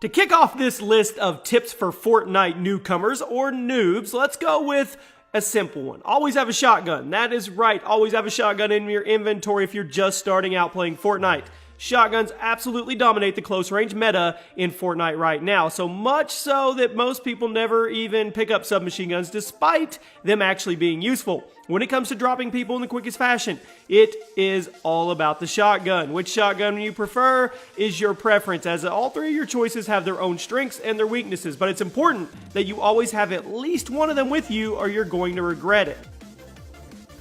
To kick off this list of tips for Fortnite newcomers or noobs, let's go with a simple one. Always have a shotgun. That is right, always have a shotgun in your inventory if you're just starting out playing Fortnite. Shotguns absolutely dominate the close range meta in Fortnite right now, so much so that most people never even pick up submachine guns despite them actually being useful. When it comes to dropping people in the quickest fashion, it is all about the shotgun. Which shotgun you prefer is your preference, as all three of your choices have their own strengths and their weaknesses, but it's important that you always have at least one of them with you or you're going to regret it.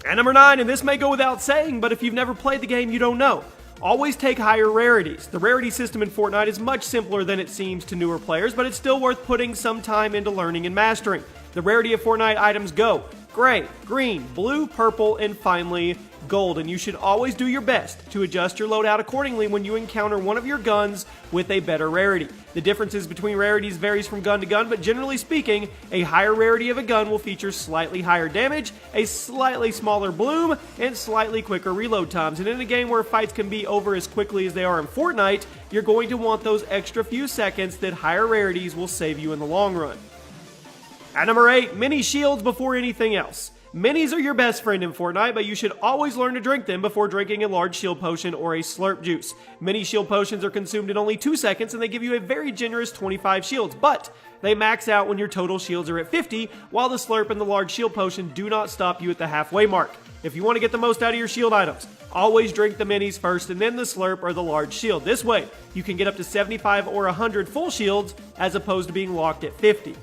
And number 9, and this may go without saying, but if you've never played the game, you don't know. Always take higher rarities. The rarity system in Fortnite is much simpler than it seems to newer players, but it's still worth putting some time into learning and mastering. The rarity of Fortnite items go gray, green, blue, purple, and finally gold, and you should always do your best to adjust your loadout accordingly when you encounter one of your guns with a better rarity. The differences between rarities varies from gun to gun, but generally speaking, a higher rarity of a gun will feature slightly higher damage, a slightly smaller bloom, and slightly quicker reload times. And in a game where fights can be over as quickly as they are in Fortnite, you're going to want those extra few seconds that higher rarities will save you in the long run. At number 8, mini shields before anything else. Minis are your best friend in Fortnite, but you should always learn to drink them before drinking a large shield potion or a slurp juice. Mini shield potions are consumed in only 2 seconds and they give you a very generous 25 shields, but they max out when your total shields are at 50, while the slurp and the large shield potion do not stop you at the halfway mark. If you want to get the most out of your shield items, always drink the minis first and then the slurp or the large shield. This way, you can get up to 75 or 100 full shields as opposed to being locked at 50.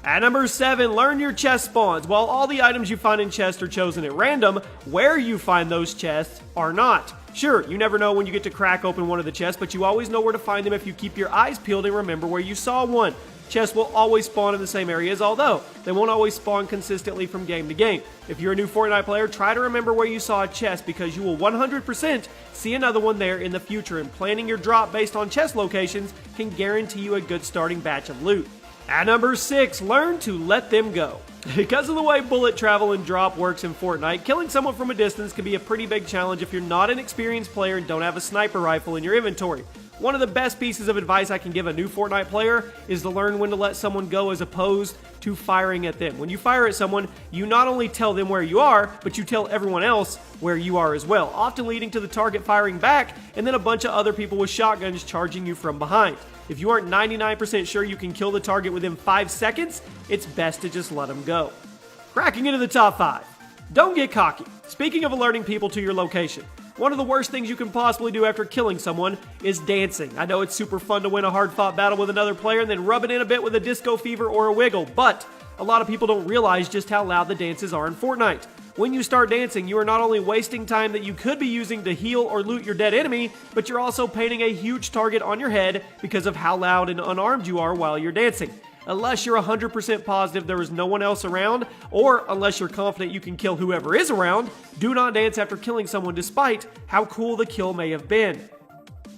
At number 7, learn your chest spawns. While all the items you find in chests are chosen at random, where you find those chests are not. Sure, you never know when you get to crack open one of the chests, but you always know where to find them if you keep your eyes peeled and remember where you saw one. Chests will always spawn in the same areas, although they won't always spawn consistently from game to game. If you're a new Fortnite player, try to remember where you saw a chest because you will 100% see another one there in the future, and planning your drop based on chest locations can guarantee you a good starting batch of loot. At number 6, learn to let them go. Because of the way bullet travel and drop works in Fortnite, killing someone from a distance can be a pretty big challenge if you're not an experienced player and don't have a sniper rifle in your inventory. One of the best pieces of advice I can give a new Fortnite player is to learn when to let someone go as opposed to firing at them. When you fire at someone, you not only tell them where you are, but you tell everyone else where you are as well, often leading to the target firing back and then a bunch of other people with shotguns charging you from behind. If you aren't 99% sure you can kill the target within 5 seconds, it's best to just let them go. Cracking into the top 5. Don't get cocky. Speaking of alerting people to your location, one of the worst things you can possibly do after killing someone is dancing. I know it's super fun to win a hard-fought battle with another player and then rub it in a bit with a disco fever or a wiggle, but a lot of people don't realize just how loud the dances are in Fortnite. When you start dancing, you are not only wasting time that you could be using to heal or loot your dead enemy, but you're also painting a huge target on your head because of how loud and unarmed you are while you're dancing. Unless you're 100% positive there is no one else around, or unless you're confident you can kill whoever is around, do not dance after killing someone despite how cool the kill may have been.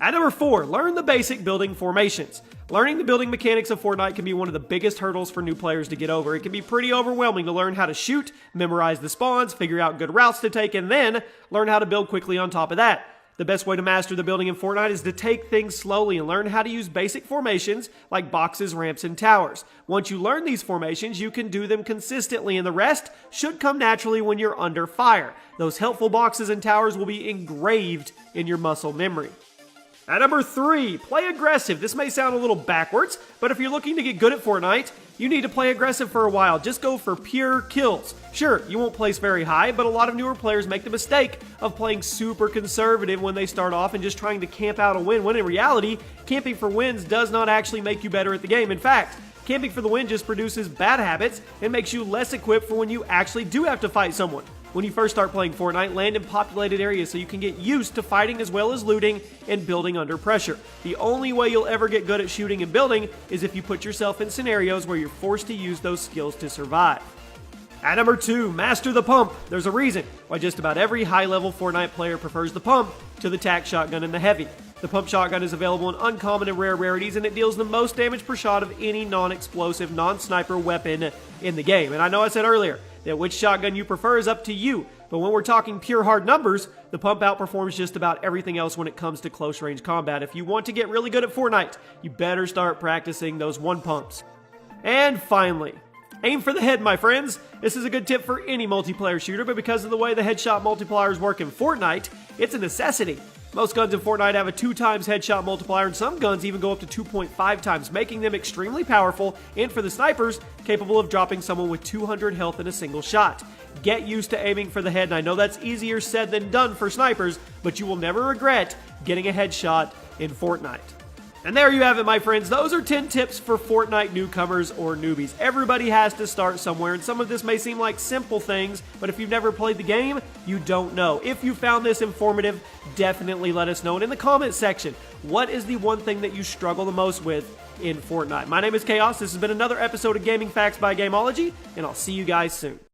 At number 4, learn the basic building formations. Learning the building mechanics of Fortnite can be one of the biggest hurdles for new players to get over. It can be pretty overwhelming to learn how to shoot, memorize the spawns, figure out good routes to take, and then learn how to build quickly on top of that. The best way to master the building in Fortnite is to take things slowly and learn how to use basic formations like boxes, ramps, and towers. Once you learn these formations, you can do them consistently, and the rest should come naturally when you're under fire. Those helpful boxes and towers will be engraved in your muscle memory. At number 3, play aggressive. This may sound a little backwards, but if you're looking to get good at Fortnite, you need to play aggressive for a while. Just go for pure kills. Sure, you won't place very high, but a lot of newer players make the mistake of playing super conservative when they start off and just trying to camp out a win, when in reality, camping for wins does not actually make you better at the game. In fact, camping for the win just produces bad habits and makes you less equipped for when you actually do have to fight someone. When you first start playing Fortnite, land in populated areas so you can get used to fighting as well as looting and building under pressure. The only way you'll ever get good at shooting and building is if you put yourself in scenarios where you're forced to use those skills to survive. At number 2, master the pump. There's a reason why just about every high-level Fortnite player prefers the pump to the tac shotgun and the heavy. The pump shotgun is available in uncommon and rare rarities, and it deals the most damage per shot of any non-explosive, non-sniper weapon in the game. And I know I said earlier that which shotgun you prefer is up to you. But when we're talking pure hard numbers, the pump outperforms just about everything else when it comes to close range combat. If you want to get really good at Fortnite, you better start practicing those one pumps. And finally, aim for the head, my friends. This is a good tip for any multiplayer shooter, but because of the way the headshot multipliers work in Fortnite, it's a necessity. Most guns in Fortnite have a 2 times headshot multiplier, and some guns even go up to 2.5 times, making them extremely powerful, and for the snipers, capable of dropping someone with 200 health in a single shot. Get used to aiming for the head, and I know that's easier said than done for snipers, but you will never regret getting a headshot in Fortnite. And there you have it, my friends. Those are 10 tips for Fortnite newcomers or newbies. Everybody has to start somewhere, and some of this may seem like simple things, but if you've never played the game, you don't know. If you found this informative, definitely let us know. And in the comment section, what is the one thing that you struggle the most with in Fortnite? My name is Chaos. This has been another episode of Gaming Facts by Gameology, and I'll see you guys soon.